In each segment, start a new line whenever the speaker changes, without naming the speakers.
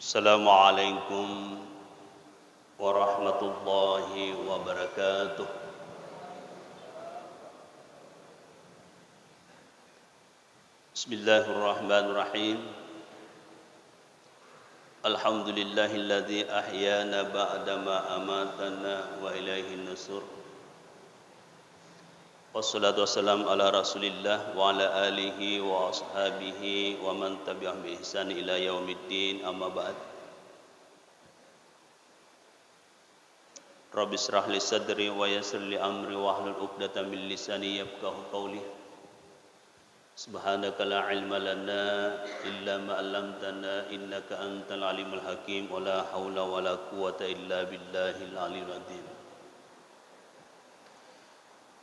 Assalamualaikum warahmatullahi wabarakatuh. Bismillahirrahmanirrahim. Alhamdulillahilladzi ahyana ba'dama amatana wa ilaihin nusur. Wassalatu wassalamu ala Rasulillah wa ala alihi wa ashabihi wa man tabi'ahum bi ihsan ila yaumiddin, amma ba'd. Rabbi shrah li sadri wa yassir li amri wahlul 'uqdatam min lisani yafqahu qawli. Subhanaka la ilma lana illa ma 'allamtana innaka antal alimul hakim wa la haula wa la quwwata illa billahil aliyyil azim.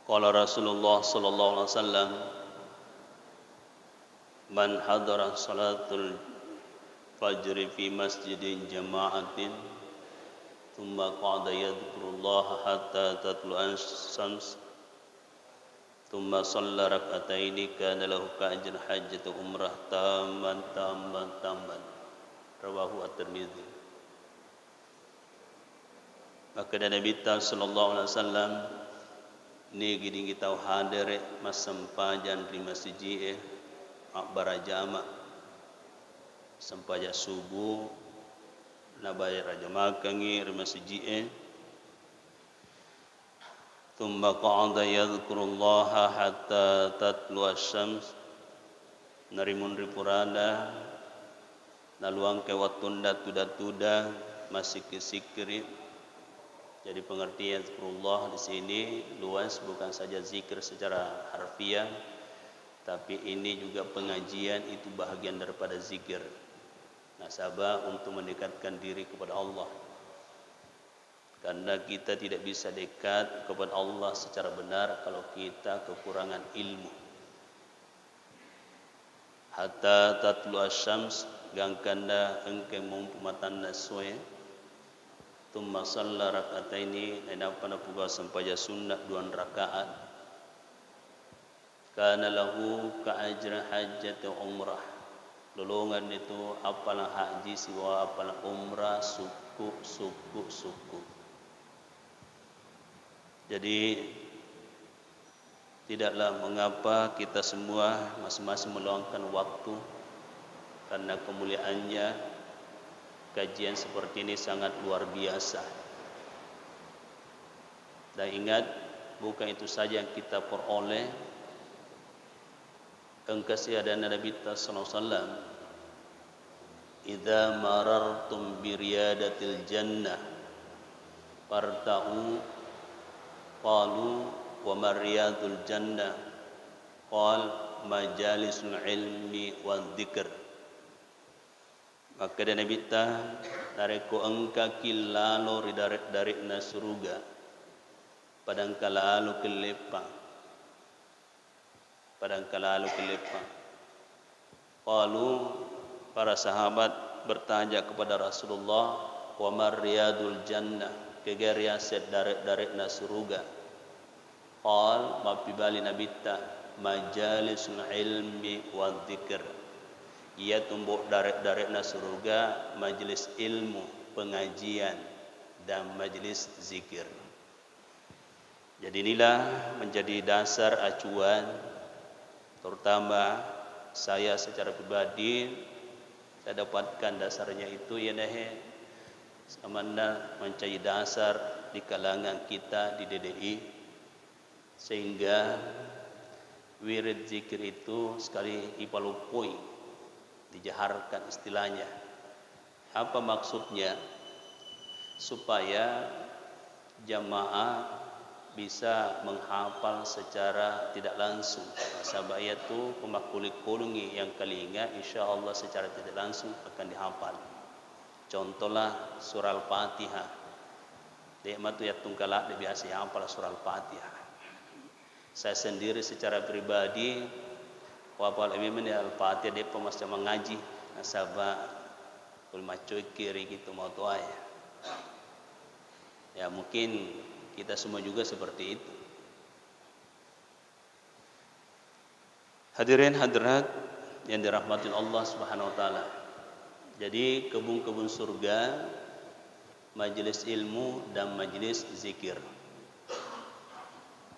Qala Rasulullah sallallahu alaihi wasallam, man hadara salatul fajri fi masjidin jama'atin thumma qa'ada yadhkurullaha hatta tatlu'an syams thumma shalla rak'ataini kana lahu ka'ajri hajjati umrah tamman rawahu at-Tirmidzi. Maka Nabi sallallahu alaihi wasallam ni giding kita hadere masampajan di masjid barajama sampaja subuh nabaya rajama kangi di masjid thumma qa'ada yadhkurullaha hatta tatlu asy-syams narimun ripurana naluang ke watunda tuda masih kesikri. Jadi pengertian zikrullah di sini luas, bukan saja zikir secara harfiah, tapi ini juga pengajian itu bahagian daripada zikir. Nasabah untuk mendekatkan diri kepada Allah. Karena kita tidak bisa dekat kepada Allah secara benar kalau kita kekurangan ilmu. Hatta tatlu asy-syams gangkanda engke mumpumatan naswe. Tumma shalla rak'ataini enapana puga sampaja sunnah 2 rakaat. Kana lahu ka'ajri hajjati umrah. Lolongan itu apalah haji siwa apalah umrah suku. Jadi tidaklah mengapa kita semua masing-masing meluangkan waktu, karena kemuliaannya kajian seperti ini sangat luar biasa. Dan ingat, bukan itu saja yang kita peroleh. Engkasiadan Nabi sallallahu alaihi wasallam, idza marartum bi riyadatil jannah farta'u qalu wa mariyadul jannah qal majalisul ilmi wa dzikr. Maka dia Nabi nareko engka kilalo dari nasuruga padang kalalu kelepa qalu para sahabat bertanya kepada Rasulullah, wa marriyadul jannah kegeriaset dari nasuruga qal mapibali Nabi majalisul ilmi wa dzikr. Ia tumbuh dari surga, majelis ilmu, pengajian, dan majelis zikir. Jadi inilah menjadi dasar acuan, terutama saya secara pribadi, saya dapatkan dasarnya itu ya samana mencari dasar di kalangan kita di DDI, sehingga wirid zikir itu sekali ipalupui dijaharkan istilahnya. Apa maksudnya? Supaya jamaah bisa menghafal secara tidak langsung. Sabab itu pemakulikulungi yang kelinga insyaallah secara tidak langsung akan dihafal. Contohlah surah Al-Fatihah. Nikmat ya tungkala dia biasa hafal surah Al-Fatihah. Saya sendiri secara pribadi wapal imiman Al-Fatihah dia pemasca mengaji nasabah ulama kiri gitu mau tua ya. Ya mungkin kita semua juga seperti itu. Hadirin hadirat yang dirahmati Allah Subhanahu wa taala. Jadi kebun-kebun surga, majelis ilmu dan majelis zikir.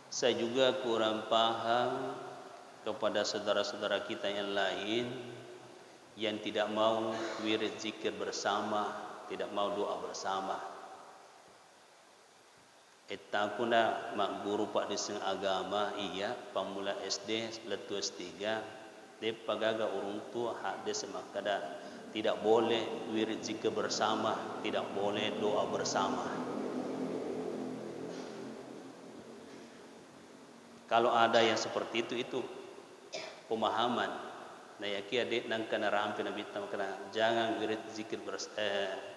Saya juga kurang paham kepada saudara-saudara kita yang lain yang tidak mau wirid zikir bersama, tidak mau doa bersama. Etakuna mak guru pak di seng agama iya pamula SD letu S3 de pagaga urung tua hak de semakada tidak boleh wirid zikir bersama, tidak boleh doa bersama. Kalau ada yang seperti itu pemahaman. Nah ya kia dek nang kana rampe nabi kena jangan wirid zikir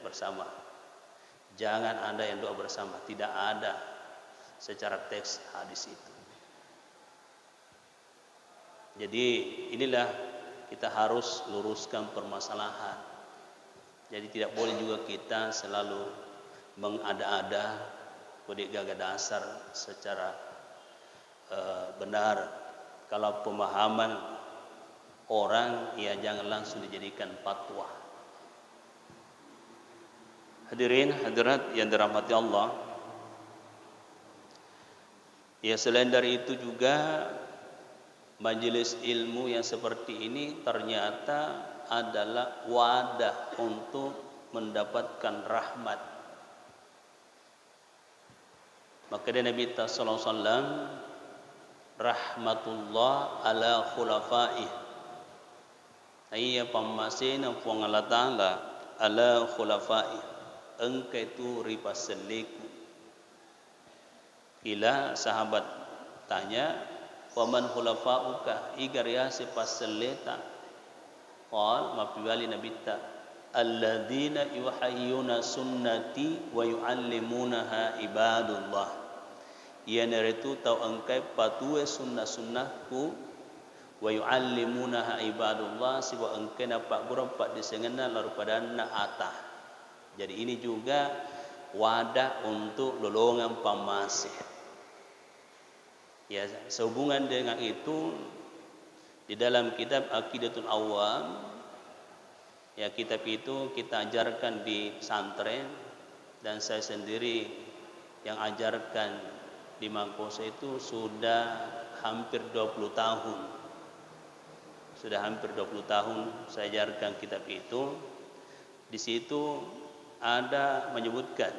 bersama. Jangan ada yang doa bersama, tidak ada secara teks hadis itu. Jadi inilah kita harus luruskan permasalahan. Jadi tidak boleh juga kita selalu mengada-ada kode gaga dasar secara benar. Kalau pemahaman orang ya jangan langsung dijadikan fatwa. Hadirin hadirat yang dirahmati Allah. Ya selain dari itu juga majelis ilmu yang seperti ini ternyata adalah wadah untuk mendapatkan rahmat. Maka dari Nabi sallallahu alaihi wasallam rahmatullah ala khulafa'ih. Ayya pamasina puang Allah Ta'ala ala khulafa'ih. Engkau itu ripas seliku. Bila sahabat tanya, waman khulafa'uka igarya sipas seleta. Qal mapiwali nabita alladzina yuhayyuna sunnati wa yu'allimunaha ibadullah. Ia naritu tau engkai patue sunnah-sunnahku wa yu'allimunaha ibadullah siwa engkai napak gurau pak disengena lalu pada na atah. Jadi ini juga wadah untuk lolongan pamasih. Ya, sehubungan dengan itu di dalam kitab Aqidatul Awam, ya kitab itu kita ajarkan di pesantren dan saya sendiri yang ajarkan di Mangkosa itu sudah hampir 20 tahun. Sudah hampir 20 tahun saya ajarkan kitab itu. Di situ ada menyebutkan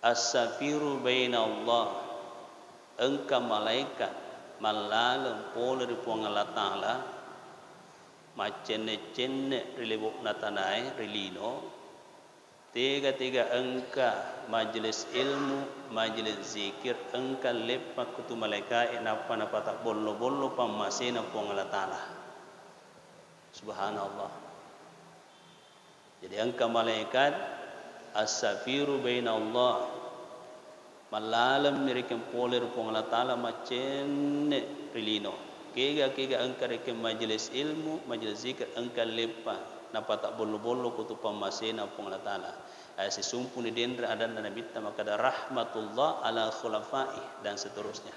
as-safiru bainallah, engkau malaikat malalem poler puang Allah Ta'ala macene-cene rilebuk natanai rilino tiga-tiga engka majelis ilmu, majelis zikir, engka lepak kutu malaikat napa-napa tak bollo-bollo pamasina puang Allah Ta'ala. Subhanallah. Jadi engka malaikat as-safiru bainallah malalam mirikem poler puang Allah Ta'ala macene rilino. Kega-kega engka rekem majelis ilmu, majelis zikir, engka lepak napa tak bolu-bolu kutu pamasina pung Allah Ta'ala. Si sumpu ni dendra ada Nabi maka ada rahmatullah ala khulafai dan seterusnya.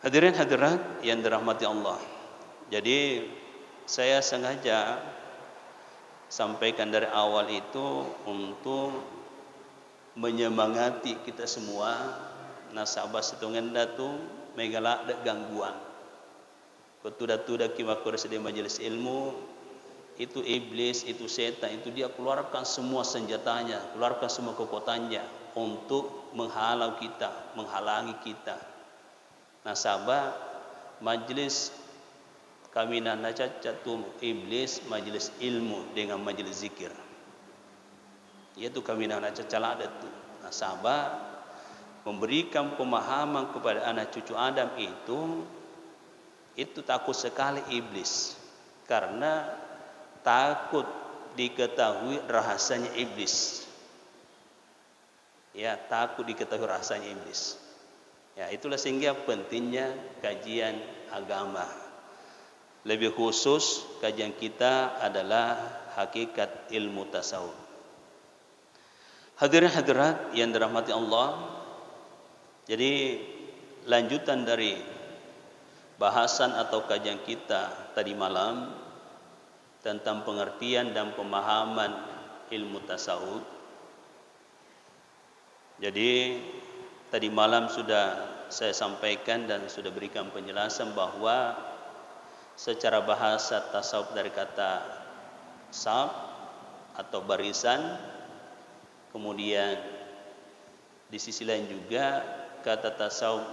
Hadirin hadirat yang dirahmati Allah. Jadi saya sengaja sampaikan dari awal itu untuk menyemangati kita semua nasabah setunggan datu megalak dek gangguan. Tuda-tuda kimakor sedih majelis ilmu itu iblis, itu setan, itu dia keluarkan semua senjatanya, keluarkan semua kekuatannya untuk menghalau kita, menghalangi kita. Nasabah majelis kami nana cacatu iblis majelis ilmu dengan majelis zikir. Yaitu kami nana cacala ada tu. Nasabah memberikan pemahaman kepada anak cucu Adam itu takut sekali iblis karena takut diketahui rahasianya iblis. Ya, takut diketahui rahasianya iblis. Ya, itulah sehingga pentingnya kajian agama. Lebih khusus kajian kita adalah hakikat ilmu tasawuf. Hadirin hadirat yang dirahmati Allah. Jadi lanjutan dari bahasan atau kajian kita tadi malam tentang pengertian dan pemahaman ilmu tasawuf. Jadi tadi malam sudah saya sampaikan dan sudah berikan penjelasan bahwa secara bahasa tasawuf dari kata saf atau barisan, kemudian di sisi lain juga kata tasawuf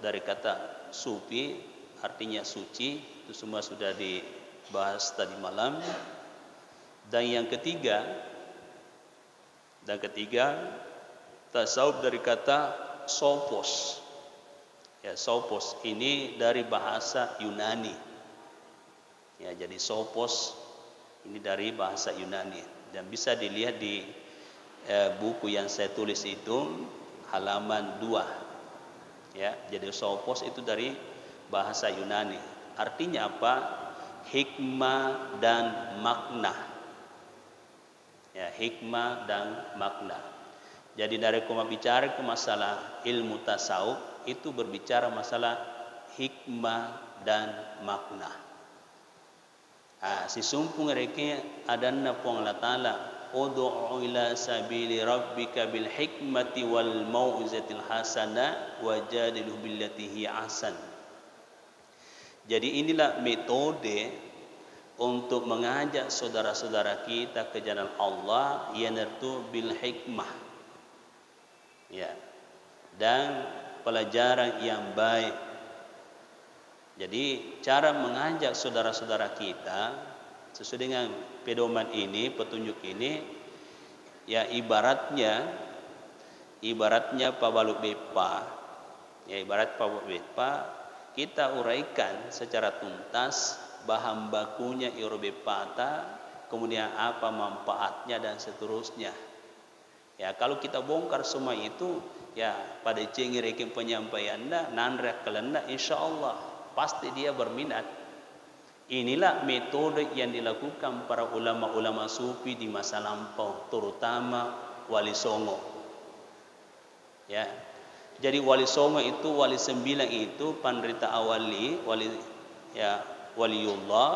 dari kata sufi artinya suci, itu semua sudah dibahas tadi malam. Dan yang ketiga tasawuf dari kata sophos. Ya, sophos ini dari bahasa Yunani. Ya, jadi sophos ini dari bahasa Yunani dan bisa dilihat di buku yang saya tulis itu halaman 2. Ya, jadi sophos itu dari bahasa Yunani. Artinya apa? Hikmah dan makna. Ya, hikmah dan makna. Jadi dari bicara ke masalah ilmu tasawuf itu berbicara masalah hikmah dan makna. Si sumpung mereka adanna pong Allah Ta'ala ud'u ila sabili rabbika bil hikmati wal mau'izatil hasanah wajadilu billati hiya ahsan. Jadi inilah metode untuk mengajak saudara-saudara kita ke jalan Allah, yaitu bil hikmah. Ya. Dan pelajaran yang baik. Jadi cara mengajak saudara-saudara kita sesuai dengan pedoman ini, petunjuk ini, ya ibaratnya Pak Balu Bepa, ya ibarat Pak Balu Bepa, kita uraikan secara tuntas bahan bakunya Eurobepata, kemudian apa manfaatnya dan seterusnya. Ya kalau kita bongkar semua itu, ya pada cengirikin penyampaian nanrek kelenda, insya Allah pasti dia berminat. Inilah metode yang dilakukan para ulama-ulama sufi di masa lampau, terutama Wali Songo. Ya, jadi Wali Songo itu Wali 9 itu Pandrita Awali, Waliullah.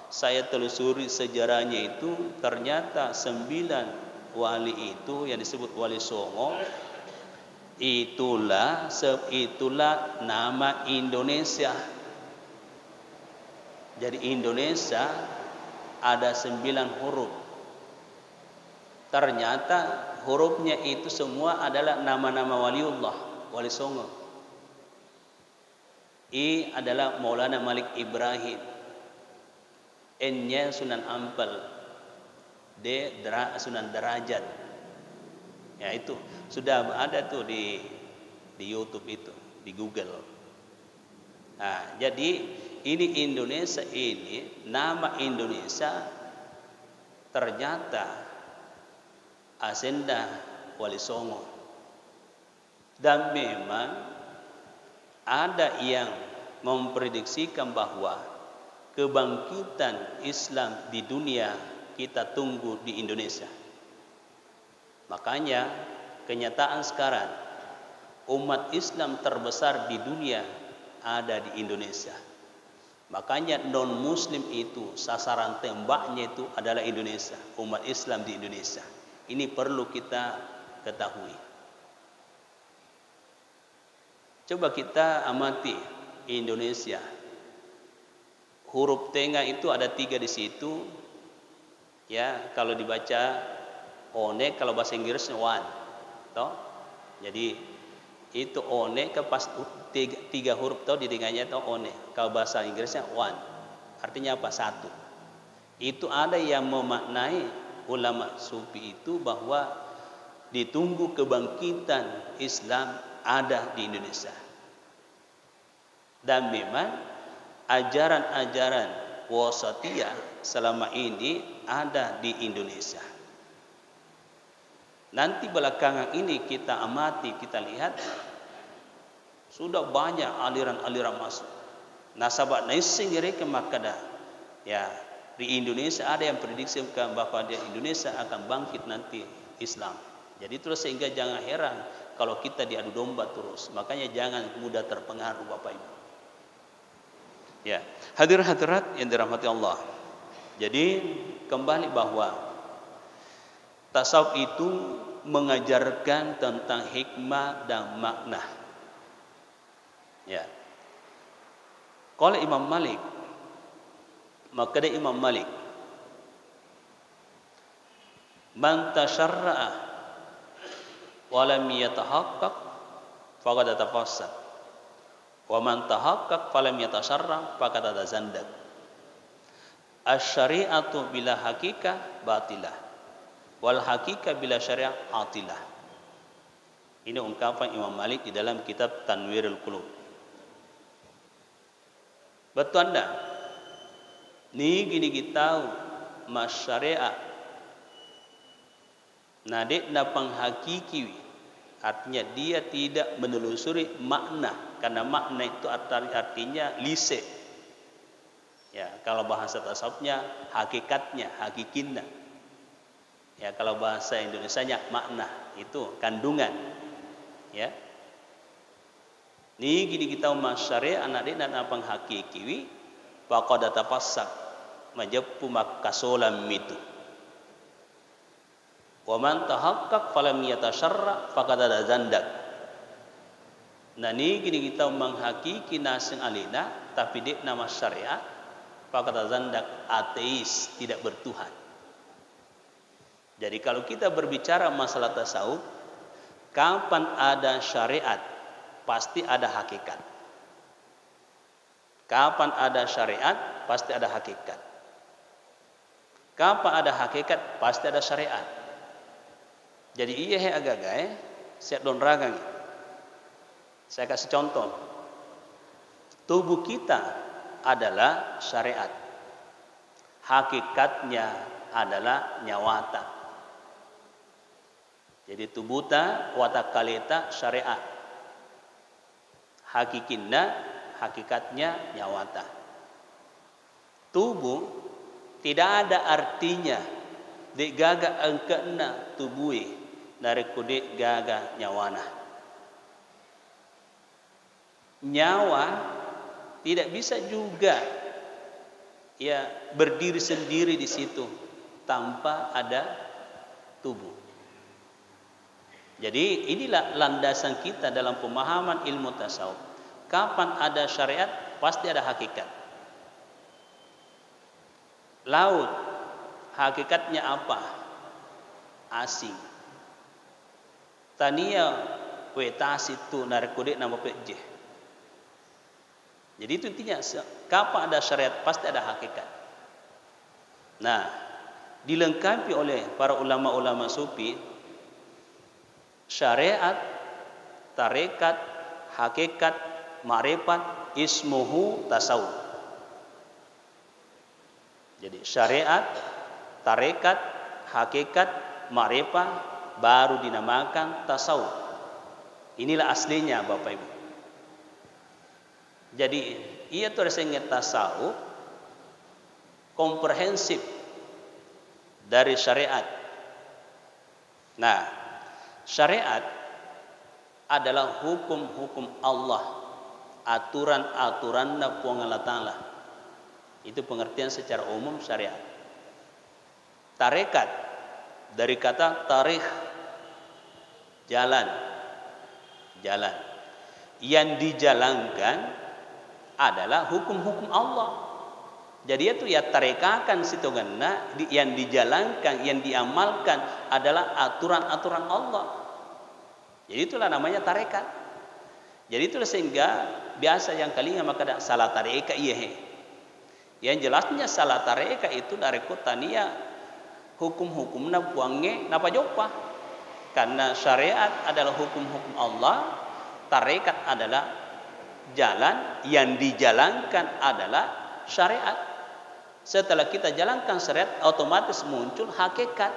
Saya telusuri sejarahnya itu ternyata 9 wali itu yang disebut Wali Songo. Itulah nama Indonesia. Jadi Indonesia ada 9 huruf. Ternyata hurufnya itu semua adalah nama-nama waliullah, Wali Songo. I adalah Maulana Malik Ibrahim. N-nya Sunan Ampel. D Sunan Derajat. Ya itu sudah ada tuh di YouTube itu, di Google. Nah, jadi ini Indonesia ini, nama Indonesia ternyata Asenda Wali Songo. Dan memang ada yang memprediksikan bahwa kebangkitan Islam di dunia kita tunggu di Indonesia. Makanya kenyataan sekarang umat Islam terbesar di dunia ada di Indonesia. Makanya non muslim itu sasaran tembaknya itu adalah Indonesia, umat Islam di Indonesia. Ini perlu kita ketahui. Coba kita amati Indonesia. Huruf tengah itu ada 3 di situ. Ya, kalau dibaca one, kalau bahasa Inggrisnya one. Toh? Jadi itu one ke pas 3 huruf toh didengarnya toh one. Kalau bahasa Inggrisnya one. Artinya apa? 1. Itu ada yang memaknai ulama sufi itu bahwa ditunggu kebangkitan Islam ada di Indonesia. Dan memang ajaran-ajaran wasatiyah selama ini ada di Indonesia. Nanti belakangan ini kita amati, kita lihat sudah banyak aliran-aliran masuk. Nasabak naising mereka makada. Ya, di Indonesia ada yang prediksi bahwa di Indonesia akan bangkit nanti Islam. Jadi terus sehingga jangan heran kalau kita diadu domba terus. Makanya jangan mudah terpengaruh Bapak Ibu. Ya, hadirin-hadirat yang dirahmati Allah. Jadi kembali bahwa tasawuf itu mengajarkan tentang hikmah dan makna. Ya. Kalau Imam Malik, maka dia Imam Malik, man tasyarra'a wa lam yatahaqqaq faqad tafassad wa man tahaqqaq falam yatasyarra faqad tazandaq. Asy-syari'atu bila hakikah batilah wal hakikah bila syariah atilah. Ini ungkapan Imam Malik di dalam kitab Tanwirul Qulub. Betul anda? Ni gini kita tahu mas syariah nadik na penghakiki, artinya dia tidak menelusuri makna, karena makna itu artinya lise. Ya, kalau bahasa tasawufnya hakikatnya, hakikinna. Ya, kalau bahasa Indonesianya makna, itu kandungan. Ya. Ni gini kita mas syariah nadik na penghakiki faqad tafassak majappu makasolam itu. Wa man tahaqqaq falam yatasyarra faqad zandak. Nah ni gini kita menghakiki nasing alina tapi dik nama syariat faqad zandak, ateis, tidak bertuhan. Jadi kalau kita berbicara masalah tasawuf, kapan ada syariat pasti ada hakikat. Kapan ada syariat pasti ada hakikat. Kapan ada hakikat pasti ada syariat. Jadi iya he agak-agak siap don ragang. Saya kasih contoh. Tubuh kita adalah syariat. Hakikatnya adalah nyawata. Jadi tubuhta watakalita syariat. Hakikinna, hakikatnya nyawata. Tubuh tidak ada artinya dek gaga angkena tubuhi dari kudik gaga nyawana. Nyawa tidak bisa juga ya berdiri sendiri di situ tanpa ada tubuh. Jadi inilah landasan kita dalam pemahaman ilmu tasawuf. Kapan ada syariat pasti ada hakikat. Laut hakikatnya apa? Asing. Tania wetasi tu narkodik nama pejeh. Jadi itu intinya, kapan ada syariat pasti ada hakikat. Nah, dilengkapi oleh para ulama-ulama sufi, syariat, tarekat, hakikat, ma'rifat, ismuhu tasawuf. Jadi syariat, tarekat, hakikat, ma'rifat baru dinamakan tasawuf. Inilah aslinya Bapak Ibu. Jadi ia tu rasanya tasawuf komprehensif dari syariat. Nah, syariat adalah hukum-hukum Allah, aturan-aturan Puang Allah Ta'ala. Itu pengertian secara umum syariat. Tarekat dari kata tarikh, jalan. Yang dijalankan adalah hukum-hukum Allah. Jadi itu ya tarekakan situ gana, yang dijalankan, yang diamalkan adalah aturan-aturan Allah. Jadi itulah namanya tarekat. Jadi itulah sehingga biasa yang kalinya maka ada salah tareka iya. Yang jelasnya salah tareka itu dari kotania hukum-hukumna buangnya napa jopa. Karena syariat adalah hukum-hukum Allah, tarekat adalah jalan, yang dijalankan adalah syariat. Setelah kita jalankan syariat, otomatis muncul hakikat.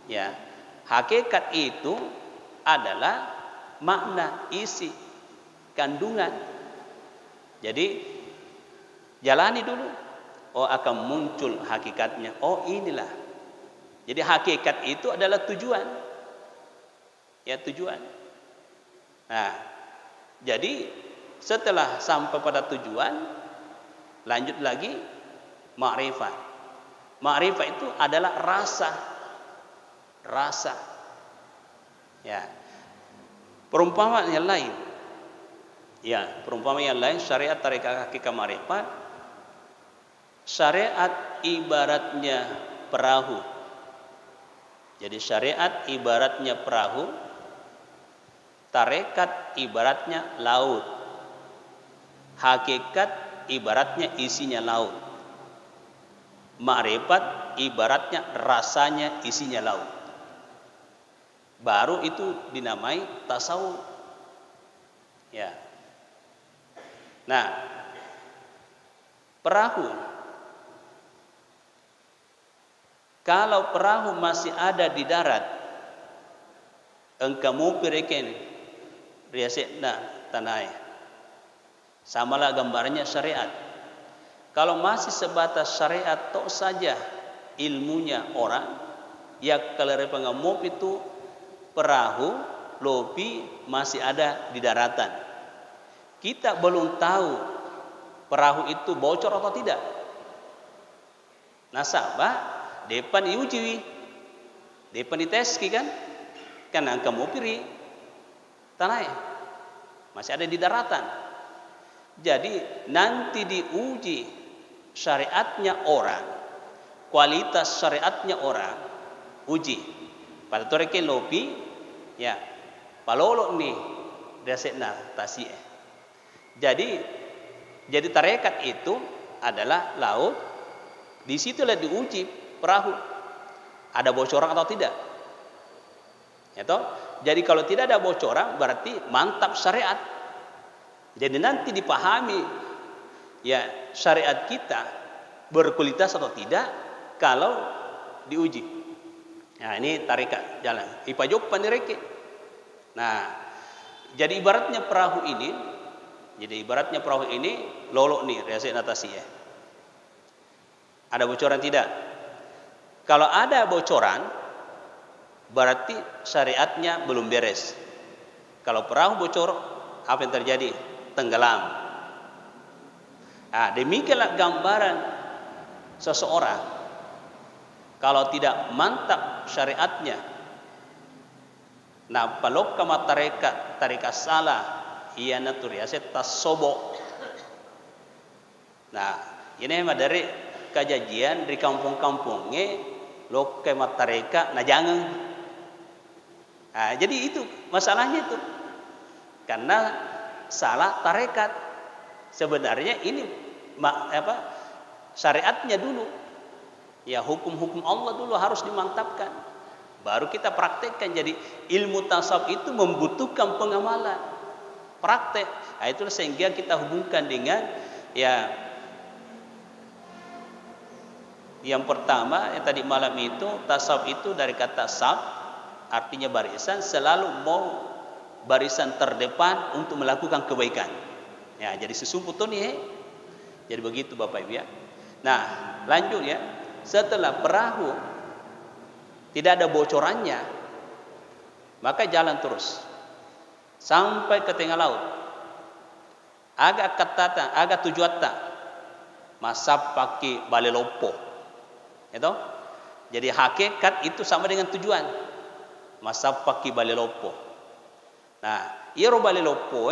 Ya, hakikat itu adalah makna, isi, kandungan. Jadi jalani dulu, oh akan muncul hakikatnya. Oh inilah. Jadi hakikat itu adalah tujuan. Ya tujuan. Nah, jadi Setelah sampai pada tujuan, lanjut lagi ma'rifat. Ma'rifat itu adalah rasa. Rasa. Ya. Perumpamaan yang lain. Ya, perumpamaan yang lain syariat tarekat hakikat ma'rifat. Syariat ibaratnya perahu. Jadi syariat ibaratnya perahu, tarekat ibaratnya laut, hakikat ibaratnya isinya laut, ma'rifat ibaratnya rasanya isinya laut. Baru itu dinamai tasawuf. Ya. Nah, perahu, kalau perahu masih ada di darat, engkamu pireken riasekna tanai. Samalah gambarnya syariat. Kalau masih sebatas syariat tok saja ilmunya orang, ya kalau pengamuk itu perahu lobi masih ada di daratan. Kita belum tahu perahu itu bocor atau tidak. Nasabah depan diuji, depan diteski kan angka mau piri tanah masih ada di daratan. Jadi nanti diuji syariatnya orang, kualitas syariatnya orang, uji. Pada toreke lopi, ya, palolok nih dasetna tasie. Jadi tarekat itu adalah laut. Di situlah diuji perahu. Ada bocoran atau tidak? Ya toh? Jadi kalau tidak ada bocoran berarti mantap syariat. Jadi nanti dipahami ya syariat kita berkualitas atau tidak kalau diuji. Nah, ini tarekat jalan. Ipajok panireke. Nah, jadi ibaratnya perahu ini, lolok nih riasik natasi ya. Ada bocoran tidak? Kalau ada bocoran berarti syariatnya belum beres. Kalau perahu bocor, apa yang terjadi? Tenggelam. Nah, demikianlah gambaran seseorang kalau tidak mantap syariatnya. Nah, palok kama tarekat salah, ia naturiaset tasobo. Nah, ini memang dari kajian di kampung-kampungnya lok kama tarekat nah jangan. Nah, jadi itu masalahnya itu. Karena salah tarekat. Sebenarnya ini syariatnya dulu. Ya hukum-hukum Allah dulu harus dimantapkan. Baru kita praktekkan. Jadi ilmu tasawuf itu membutuhkan pengamalan. Praktek. Nah, itulah sehingga kita hubungkan dengan ya yang pertama yang tadi malam itu tasawuf itu dari kata sab artinya barisan, selalu mau barisan terdepan untuk melakukan kebaikan. Ya, jadi sesumput nih. Jadi begitu Bapak Ibu ya. Nah, lanjut ya. Setelah perahu tidak ada bocorannya, maka jalan terus sampai ke tengah laut. Agak tujuan tak masap pakai balelopo. Itu. Jadi hakikat itu sama dengan tujuan. Masap pakai balelopo. Nah, iro balelopo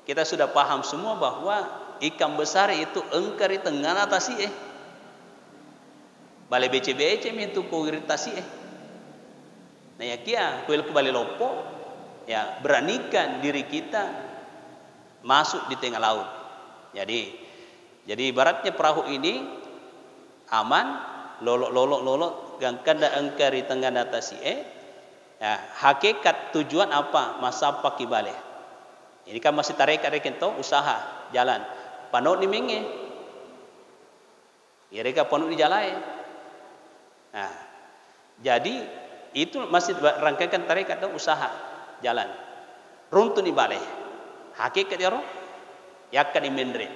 kita sudah paham semua bahwa ikan besar itu engkari tengah atasi bale bece-bece itu ko iritasi Nah, ya kia kuil ke balelopo ya beranikan diri kita masuk di tengah laut. Jadi ibaratnya perahu ini aman, lolok gangkanda engkari tengah atasi ya, hakikat tujuan apa? Masa pakai balik. Ini kan masih tarekat rekento usaha jalan. Panut ni menge. Ya reka panut di jalan. Nah, jadi itu masih rangkaian tarekat atau usaha jalan. Runtun di balik. Hakikat ya roh. Yakan di mendre.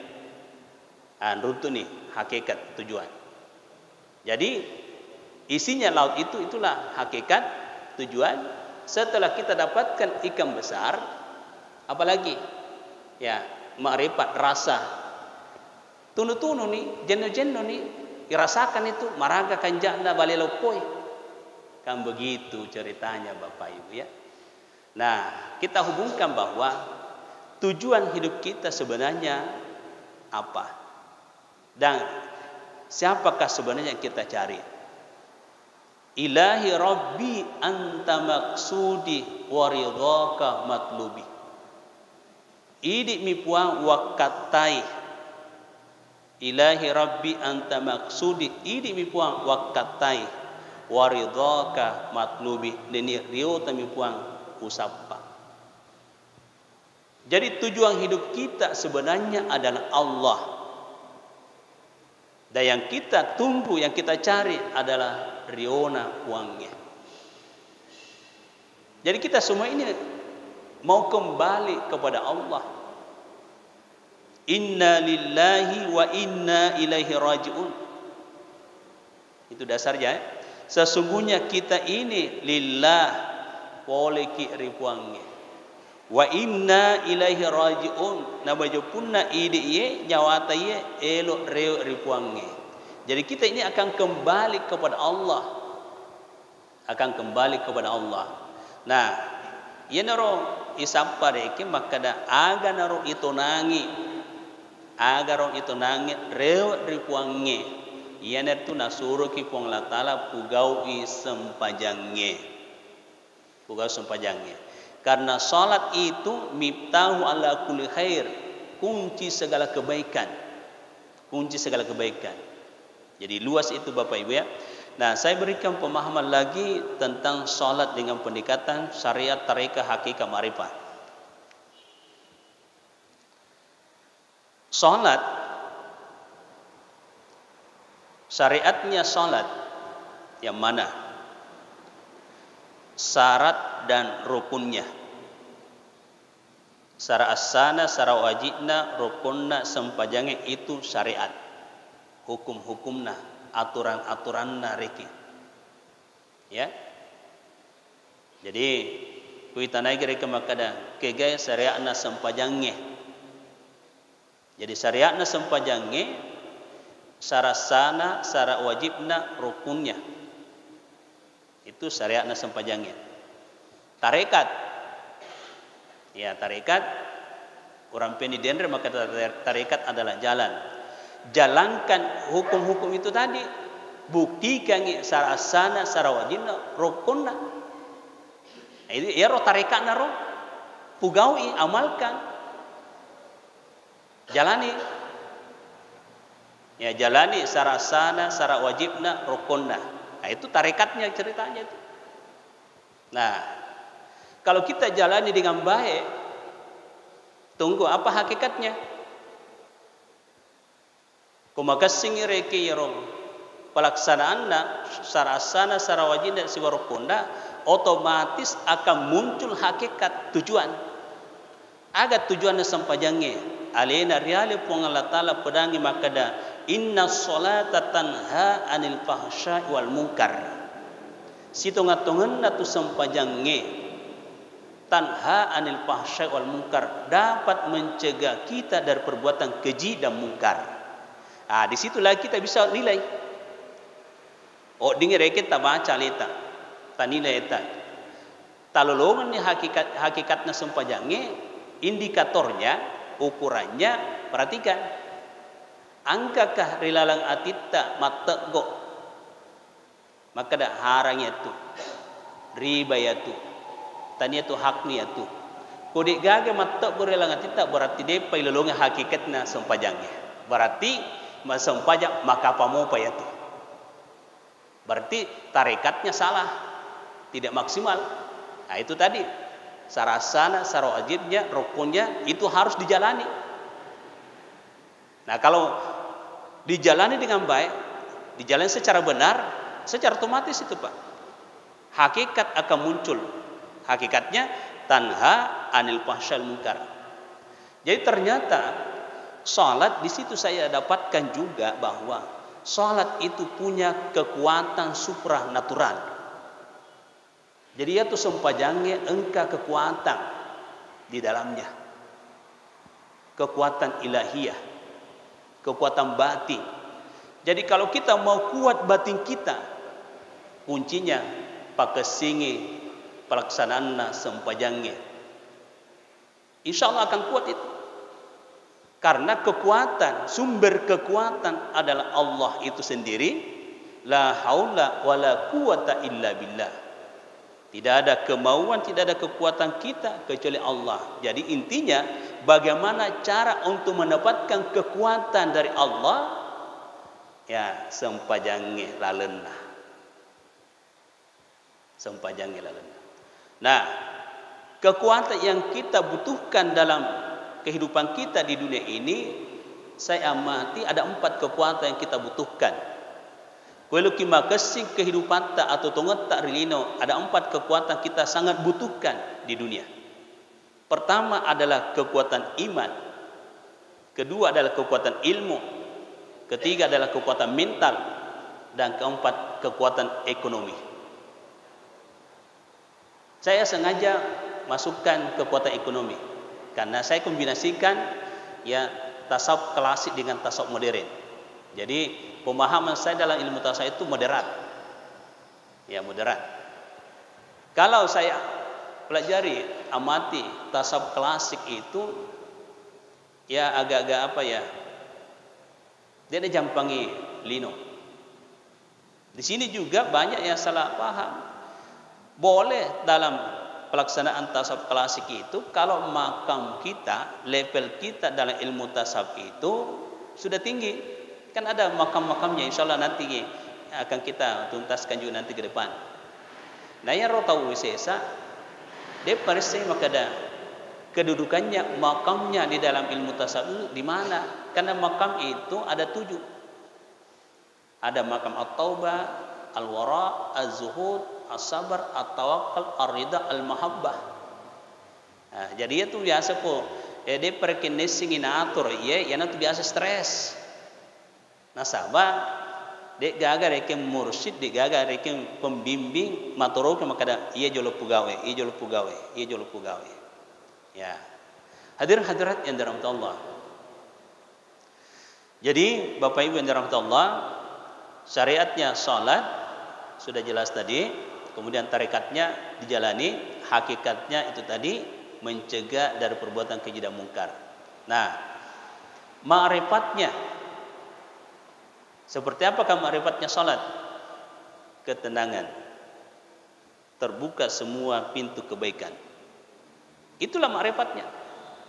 Runtun ni hakikat tujuan. Jadi isinya laut itulah hakikat tujuan. Setelah kita dapatkan ikan besar, apalagi Ya, ma'rifat rasa. Tunu-tunu nih, jenno-jenno nih, dirasakan itu maraga kanjanda balelopoi. Kan begitu ceritanya Bapak Ibu ya. Nah, kita hubungkan bahwa tujuan hidup kita sebenarnya apa? Dan siapakah sebenarnya yang kita cari? Ilahi Rabbi anta maksudi waridhaka matlubi. Idi mi puang wakatai. Ilahi Rabbi anta maksudi idi mi puang wakatai waridhaka matlubi. Deni rio tami puang usapa. Jadi tujuan hidup kita sebenarnya adalah Allah. Dan yang kita tunggu, yang kita cari adalah riona uangnya. Jadi kita semua ini mau kembali kepada Allah. Inna lillahi wa inna ilaihi raji'un. Itu dasarnya. Sesungguhnya kita ini lillah poleki ripuangnya. Wa inna ilaihi raji'un. Nama jopunna ide ye nyawata ye elo reo ripuangnya. Jadi kita ini akan kembali kepada Allah. Akan kembali kepada Allah. Nah, ia naro isapa reke makada aga naro itu nangi. Aga ro itu nangi reo ripuangnya. Ia nertu nasuro ki puang latala pugau i sempajangnya. Pugau sempajangnya. Karena salat itu miftahu ala kulli khair, kunci segala kebaikan. Kunci segala kebaikan. Jadi luas itu Bapak Ibu ya. Nah, saya berikan pemahaman lagi tentang salat dengan pendekatan syariat tarekah hakikat ma'rifat. Salat, syariatnya salat yang mana? Syarat dan rukunnya. Syarat asana, syarat wajibna, rukunna, sempajangnya itu syariat. Hukum-hukumna, aturan-aturanna reki. Ya. Jadi kuita naik reki makada kegaya syariatna sempajangnya. Jadi syariatna sempajangnya syarat sana, syarat wajibna, rukunnya. Itu syariatna sempajangnya. Tarekat. Ya, tarekat orang pendidikan maka tarekat adalah jalan. Jalankan hukum-hukum itu tadi. Buktikan syarat sana, syarat wajibna, rukunna. Itu ya roh tarekatna roh. Pugaui, amalkan. Jalani. Ya, jalani syarat sana, syarat wajibna, rukunna. Nah, itu tarekatnya ceritanya itu. Nah, kalau kita jalani dengan baik, tunggu apa hakikatnya? Kumakasing reki yarong pelaksanaanna sarasana sarawajina siwarukunda otomatis akan muncul hakikat tujuan. Agar tujuannya sempajangnya. Alena riale pengalatala pedangi makada inna sholata tanha anil fahsya wal munkar. Situngatungan natu sempajangnya tanha anil fahsya wal munkar dapat mencegah kita dari perbuatan keji dan mungkar. Ah, di situlah kita bisa nilai. Oh, dengar kita baca leta, ta nilai eta. Talolongan ni hakikatnya sempajangnya, indikatornya, ukurannya, perhatikan. Angkakah rilalang atitta mateggo, maka dah harangnya tu, riba ya tu, tanya tu haknya tu. Kode gaga mateggo rilalang atitta berarti dia pailolongan hakikatnya sempajangnya. Berarti sempajang maka pamopa ya tu. Berarti tarekatnya salah, tidak maksimal. Nah itu tadi sarasana, sarawajibnya, rukunnya itu harus dijalani. Nah kalau dijalani dengan baik, dijalani secara benar, secara otomatis itu Pak, hakikat akan muncul. Hakikatnya tanha anil fahsyal munkar. Jadi ternyata salat di situ saya dapatkan juga bahwa salat itu punya kekuatan supranatural. Jadi itu sempajangnya engkau kekuatan di dalamnya. kekuatan ilahiyah, kekuatan batin. Jadi kalau kita mau kuat batin kita, kuncinya pakai singi pelaksanaan sempajangnya. Insya Allah akan kuat itu. Karena kekuatan, sumber kekuatan adalah Allah itu sendiri. La haula wala quwata illa billah. Tidak ada kemauan, tidak ada kekuatan kita kecuali Allah. Jadi intinya bagaimana cara untuk mendapatkan kekuatan dari Allah? Ya, sempajangnya lalena. Sempajangnya lalena. Nah, kekuatan yang kita butuhkan dalam kehidupan kita di dunia ini, saya amati ada 4 kekuatan yang kita butuhkan. Kalau kita kesing kehidupan tak atau tongot tak rilino, ada 4 kekuatan kita sangat butuhkan di dunia. Pertama adalah kekuatan iman, kedua adalah kekuatan ilmu, ketiga adalah kekuatan mental, dan keempat kekuatan ekonomi. Saya sengaja masukkan kekuatan ekonomi karena saya kombinasikan ya tasawuf klasik dengan tasawuf modern. Jadi pemahaman saya dalam ilmu tasawuf itu moderat. Ya, moderat. Kalau saya pelajari, amati tasawuf klasik itu ya agak-agak apa ya? Dia ada jampangi lino. Di sini juga banyak yang salah paham. Boleh dalam pelaksanaan tasawuf klasik itu kalau makam kita, level kita dalam ilmu tasawuf itu sudah tinggi. Kan ada makam-makamnya, insya Allah nanti akan kita tuntaskan juga nanti ke depan. Nah, yang roh tahu sesa, dia persis makada kedudukannya, makamnya di dalam ilmu tasawuf di mana? Karena makam itu ada 7. Ada makam at-taubah, al-wara, az-zuhud, as-sabar, at-tawakkal, ar-ridha, al-mahabbah. Nah, jadi itu biasa po. Dia perkenesing inatur, yang itu biasa stres. Nasabah, dia gagal rekem mursyid, dia gagal rekem pembimbing, maturo ke makada ia jolo pegawai, ia jolo pegawai, ia jolo pegawai. Ya, hadirin-hadirat yang dirahmati Allah. Jadi Bapak Ibu yang dirahmati Allah, syariatnya salat sudah jelas tadi, kemudian tarikatnya dijalani, hakikatnya itu tadi mencegah dari perbuatan keji dan mungkar. Nah, ma'rifatnya seperti apakah ma'rifatnya salat? Ketenangan, terbuka semua pintu kebaikan. Itulah ma'rifatnya,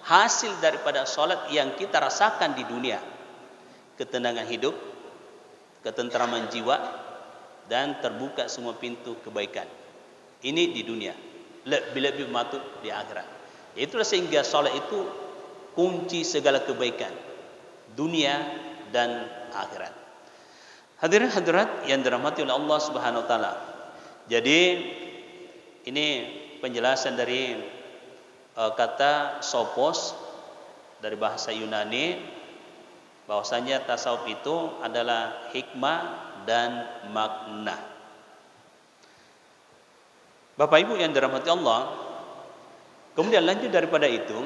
hasil daripada salat yang kita rasakan di dunia. Ketenangan hidup, ketentraman jiwa, dan terbuka semua pintu kebaikan. Ini di dunia, lebih-lebih matut di akhirat. Itulah sehingga salat itu kunci segala kebaikan dunia dan akhirat. Hadirin hadirat yang dirahmati oleh Allah Subhanahu wa taala. Jadi ini penjelasan dari kata sopos dari bahasa Yunani, bahwasanya tasawuf itu adalah hikmah dan makna. Bapak Ibu yang dirahmati Allah, kemudian lanjut daripada itu,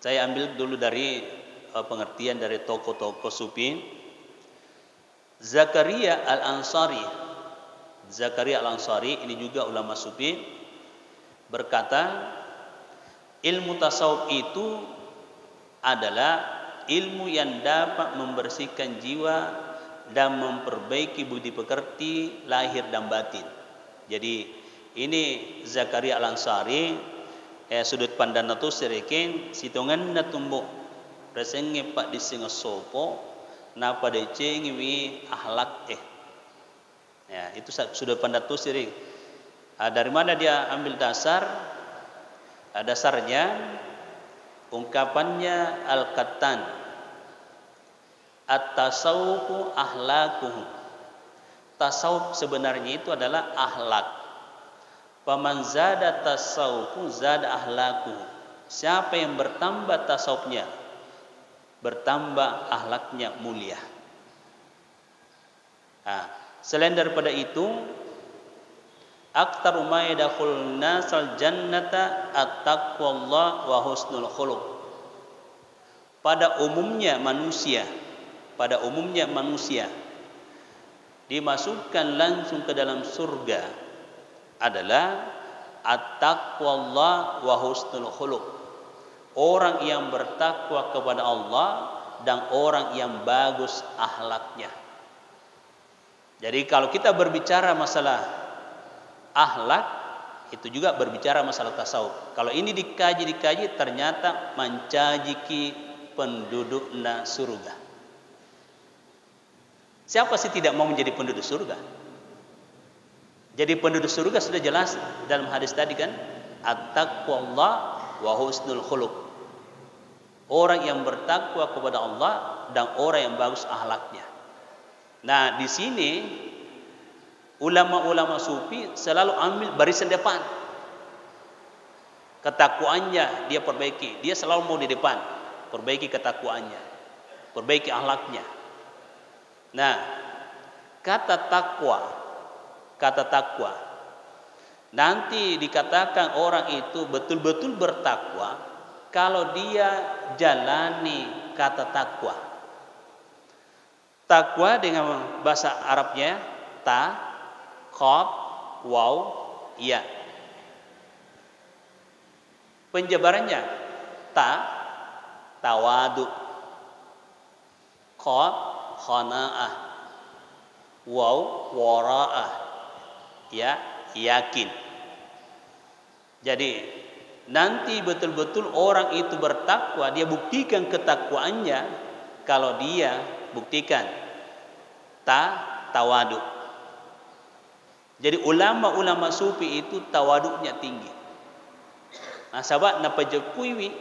saya ambil dulu dari pengertian dari tokoh-tokoh sufi. Zakaria Al-Ansari, Zakaria Al-Ansari ini juga ulama sufi, berkata, ilmu tasawuf itu adalah ilmu yang dapat membersihkan jiwa dan memperbaiki budi pekerti lahir dan batin. Jadi ini Zakaria Al-Ansari sudut pandang itu serikin sitongan na tumbuk resenge pak disinga sopo napa deceng wi ahlak ya itu sudut pandang itu sering. Dari mana dia ambil dasar? Dasarnya ungkapannya Al-Qattan, at-tasawufu ahlakuhu. Tasawuf sebenarnya itu adalah ahlak. Faman zada tasawufu zada ahlakuhu. Siapa yang bertambah tasawufnya, bertambah ahlaknya mulia. Nah, selain daripada itu, Aktaru ma yadkhulun nasal jannata at-taqwallah wa husnul khuluq. Pada umumnya manusia dimasukkan langsung ke dalam surga adalah at-taqwallah wa husnul khuluq. Orang yang bertakwa kepada Allah dan orang yang bagus akhlaknya. Jadi kalau kita berbicara masalah akhlak, itu juga berbicara masalah tasawuf. Kalau ini dikaji ternyata mencajiki penduduk surga. Siapa sih tidak mau menjadi penduduk surga? Jadi penduduk surga sudah jelas dalam hadis tadi kan, at-taqwallah wa husnul khuluq. Orang yang bertakwa kepada Allah dan orang yang bagus akhlaknya. Nah, di sini ulama-ulama sufi selalu ambil barisan depan. Ketakwaannya dia perbaiki, dia selalu mau di depan, perbaiki ketakwaannya, perbaiki akhlaknya. Nah, kata takwa nanti dikatakan orang itu betul-betul bertakwa kalau dia jalani kata takwa. Takwa dengan bahasa Arabnya ta, qaf, waw, ya. Penjabarannya tawadu, qaf, khana'ah, waw, wara'ah, ya, yakin. Jadi nanti betul-betul orang itu bertakwa, dia buktikan ketakwaannya kalau dia buktikan tawadu. Jadi ulama-ulama sufi itu tawaduknya tinggi. Nah, sahabat napa jekuiwi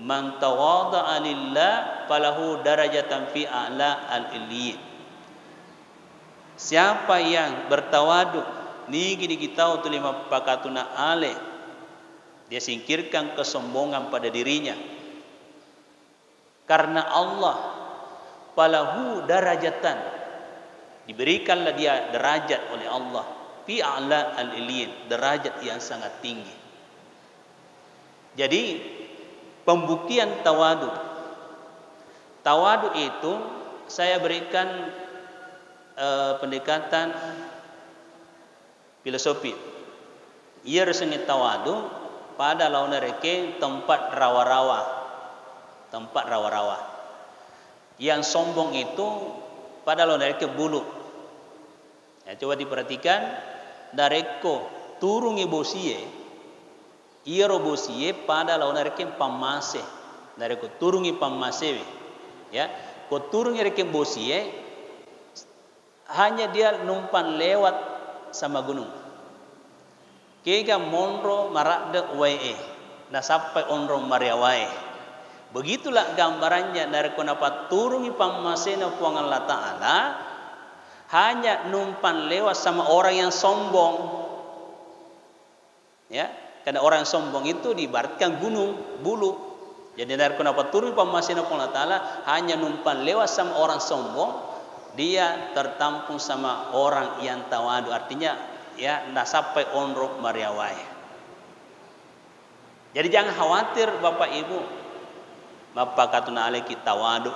man tawadha'a lillah falahu darajatan fi a'la al-illiyin. Siapa yang bertawaduk niki kita tu lima pakatuna ale, dia singkirkan kesombongan pada dirinya. Karena Allah falahu darajatan, diberikanlah dia derajat oleh Allah fi a'la al-illiyin, derajat yang sangat tinggi. Jadi pembuktian tawadu itu saya berikan pendekatan filosofi. Ia reseni tawadu pada lawan reke tempat rawa-rawa. Yang sombong itu pada lawan reke bulu. Ya, coba diperhatikan, dareko turungi bosie, iro bosie pada lawan reke pamase. Dareko turungi pamase, ya, ko turungi reke bosie, hanya dia numpan lewat sama gunung. Kega monro marakde wae, na sampai onro mariawae. Begitulah gambarannya dari kenapa turungi pamasena puang Allah Ta'ala hanya numpan lewat sama orang yang sombong. Ya, karena orang yang sombong itu diibaratkan gunung, bulu. Jadi dari kenapa turun pamasena puang Allah Ta'ala hanya numpan lewat sama orang sombong, dia tertampung sama orang yang tawadu. Artinya ya, na sampai onro mariawai. Jadi jangan khawatir Bapak Ibu, Bapak katuna alaiki tawadu.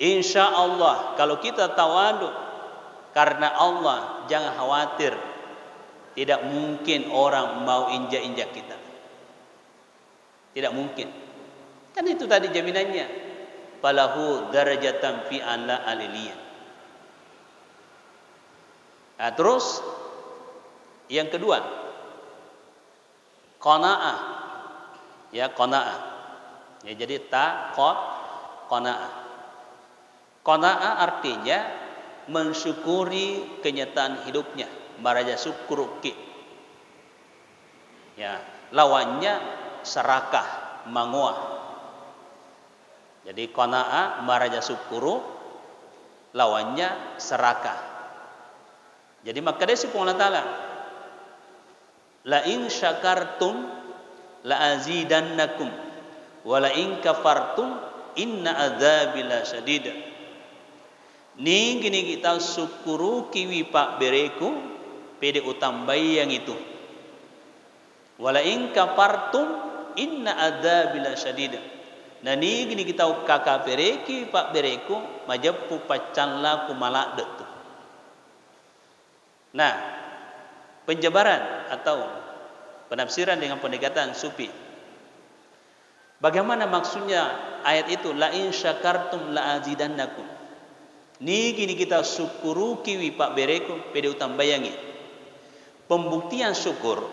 Insya Allah kalau kita tawadu karena Allah, jangan khawatir, tidak mungkin orang mau injak-injak kita. Tidak mungkin. Kan itu tadi jaminannya. Falahu darajatan fi a'la al-illiyin. Nah, terus yang kedua, qanaah. Ya, qanaah. Ya, jadi qanaah. Qanaah artinya mensyukuri kenyataan hidupnya, maraja syukuruki. Ya, lawannya serakah, manguah. Jadi qanaah maraja syukuru, lawannya serakah. Jadi maka dia subhanahu wa ta'ala, la in syakartum la azidannakum wa la in kafartum inna adzabi lasyadid. Ni gini kita syukuru kiwi pak bereku pede utambayang itu. Wala in kafartum inna adzabila syadid. Nani gini kita kakapereki pak bereku majappu pacanla kumalak tu. Nah, penjabaran atau penafsiran dengan pendekatan sufi. Bagaimana maksudnya ayat itu? La in syakartum la azidannakum. Ni gini kita syukuru kiwi pak bereku pede utambayangi. Pembuktian syukur,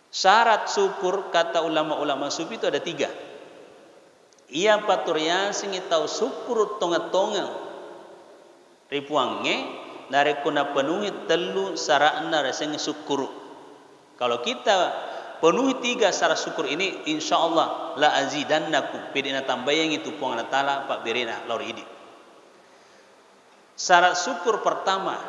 syarat syukur kata ulama-ulama sufi itu ada 3. Ia paturya singi tau syukur tonga-tonga ripuange narekuna penuhi telu sarana rasanya syukur. Kalau kita penuhi 3 syarat syukur ini, insyaallah la azidannakum pidina tambayang itu puang natala pak berena laur idi. Syarat syukur pertama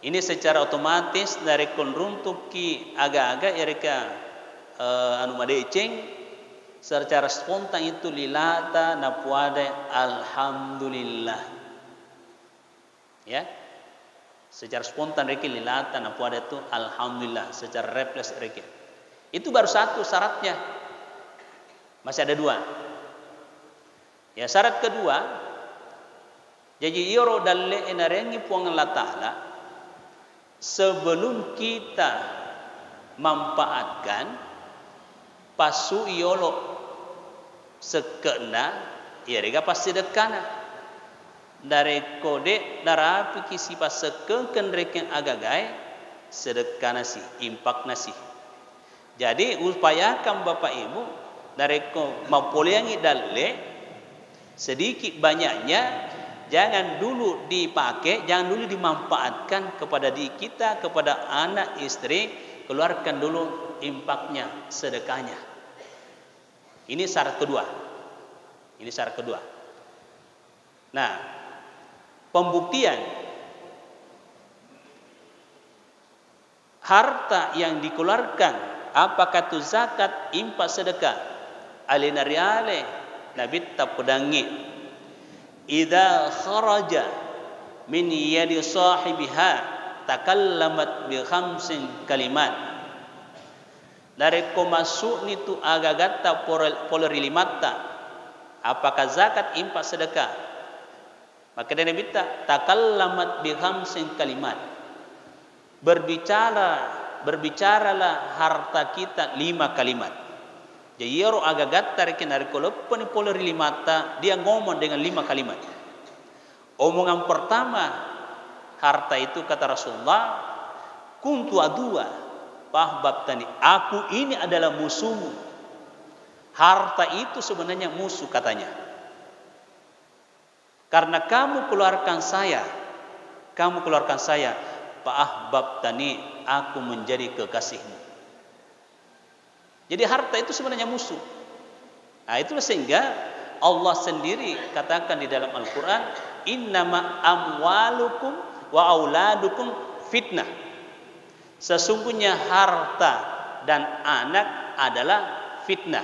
ini secara otomatis dari konruntuk ki aga-aga ereka anu madeceng secara spontan itu lilata napuade alhamdulillah. Ya. Secara spontan reki lilata napuade itu alhamdulillah, secara refleks reki. Itu baru 1 syaratnya. Masih ada 2. Ya, syarat kedua, jadi yoro dalle enarengi puang Allah Ta'ala sebelum kita manfaatkan pasu iolo sekena ya rega pasti dekana dari kode darapi kisi pas sekeken reken agagai sedekah nasi impak nasi. Jadi upayakan Bapak Ibu dari mempoliangi dalle sedikit banyaknya. Jangan dulu dipakai, jangan dulu dimanfaatkan kepada diri kita, kepada anak, istri. Keluarkan dulu impaknya, sedekahnya. Ini syarat kedua. Ini syarat kedua. Nah, pembuktian harta yang dikeluarkan, apakah itu zakat, impak, sedekah, alinariale, nabi tak pedangi. Idza kharaja min yadi sahibiha takallamat bi khamsin kalimat. Dari komasuk nitu agagata polerilimata. Apakah zakat, impak, sedekah? Maka dia minta takallamat bi khamsin kalimat. Berbicaralah harta kita 5 kalimat. Jadi yoro agagatta rekin dari kolopani polerilimata dia ngomong dengan 5 kalimat. Omongan pertama harta itu kata Rasulullah, kuntu adua fahbabtani, aku ini adalah musuhmu. Harta itu sebenarnya musuh katanya. Karena kamu keluarkan saya, fahbabtani, aku menjadi kekasihmu. Jadi harta itu sebenarnya musuh. Nah, itulah sehingga Allah sendiri katakan di dalam Al-Quran, innama amwalukum wa auladukum fitnah. Sesungguhnya harta dan anak adalah fitnah.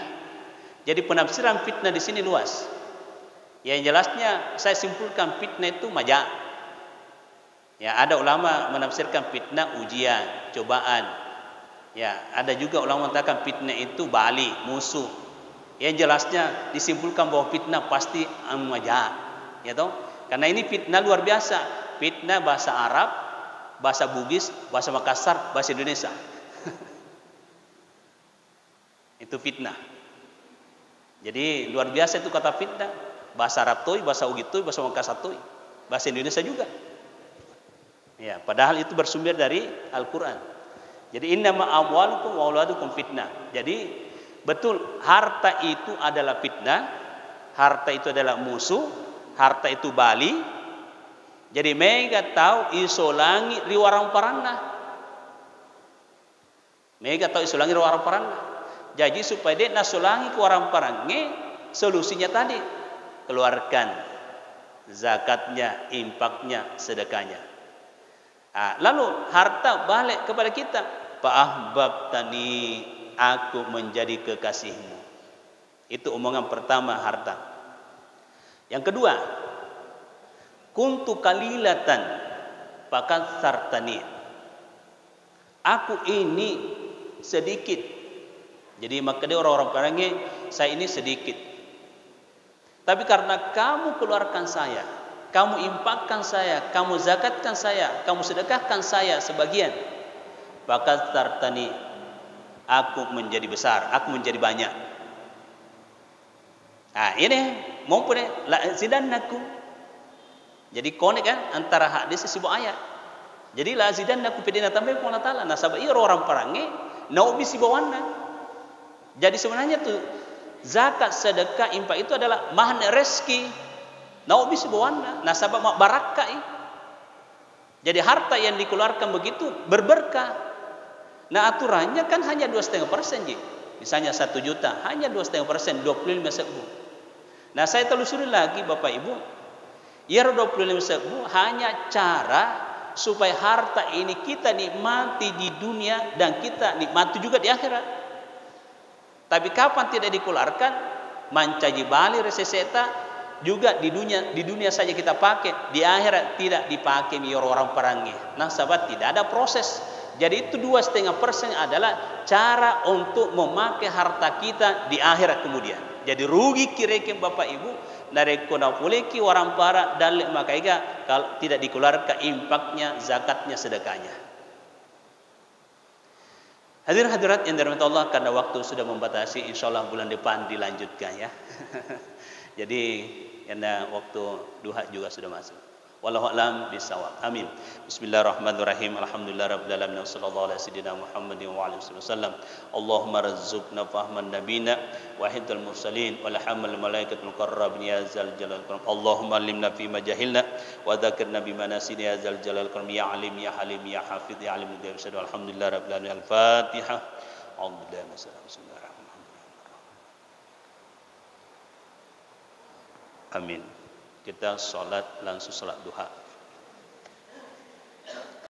Jadi penafsiran fitnah di sini luas. Yang jelasnya saya simpulkan fitnah itu maja. Ya, ada ulama menafsirkan fitnah ujian, cobaan. Ya, ada juga ulama mengatakan fitnah itu bali, musuh. Yang jelasnya disimpulkan bahwa fitnah pasti maja. Ya toh? Karena ini fitnah luar biasa. Fitnah bahasa Arab, bahasa Bugis, bahasa Makassar, bahasa Indonesia. Itu fitnah. Jadi luar biasa itu kata fitnah. Bahasa Arab toy, bahasa Ugit toy, bahasa Makassar toy, bahasa Indonesia juga. Ya, padahal itu bersumber dari Al-Quran. Jadi innama amwalukum wa auladukum fitnah. Jadi betul harta itu adalah fitnah, harta itu adalah musuh, harta itu bali. Jadi mega tahu isolangi riwarang paranna. Mega tahu isolangi riwarang paranna. Jadi supaya dia nasolangi ke warang parange, solusinya tadi keluarkan zakatnya, impaknya, sedekahnya. Nah, lalu harta balik kepada kita. Fa'ahbabtani, aku menjadi kekasihmu. Itu omongan pertama harta. Yang kedua, kuntu kalilatan Fakat sartani. Aku ini sedikit. Jadi maka dia orang-orang perangnya, saya ini sedikit. Tapi karena kamu keluarkan saya, kamu infakkan saya, kamu zakatkan saya, kamu sedekahkan saya sebagian, fakat sartani. Aku menjadi besar, aku menjadi banyak. Nah ini mumpuni la zidannakum. Jadi konek kan antara hadis sebuah ayat. Jadi la zidannakum pidina tambah Allah Taala. Nah sabab orang perangnya nau bisi bawana. Jadi sebenarnya tuh zakat, sedekah, infak itu adalah mahna rezeki. Nau bisi bawana. Nah sabab mak barakah. Jadi harta yang dikeluarkan begitu berberkah. Nah aturannya kan hanya 2,5%. Misalnya 1 juta, hanya 2,5%, 25.000. Nah saya telusuri lagi Bapak Ibu, ya 25.000 hanya cara supaya harta ini kita nikmati di dunia dan kita nikmati juga di akhirat. Tapi kapan tidak dikeluarkan, mancaji bali reseseta juga di dunia saja kita pakai, di akhirat tidak dipakai orang perangi. Nah sahabat, tidak ada proses. Jadi itu 2,5% adalah cara untuk memakai harta kita di akhirat kemudian. Jadi rugi kira-kira Bapak Ibu dari kona puleki orang para dalil makaiga kalau tidak dikeluarkan infaknya, zakatnya, sedekahnya. Hadirat yang dirahmati Allah, karena waktu sudah membatasi, insyaallah bulan depan dilanjutkan ya. Jadi karena waktu duha juga sudah masuk. Wallahu a'lam bishawab. Amin. Bismillahirrahmanirrahim. Alhamdulillahirabbil alamin. Wassallallahu ala sayyidina Muhammadin wa alihi wasallam. Allahumma razuqna fahman nabiyina wa hidal mursalin wal hamal malaikatul muqarrabin ya zal jalal karam. Allahumma allimna fi ma jahilna wa dzakirna bima nasina ya zal jalal karam. Ya alim ya halim ya hafidh ya alim ya syadu. Alhamdulillahirabbil alamin. Al-Fatihah. Alhamdulillah. Bismillahirrahmanirrahim. Amin. Kita langsung salat duha.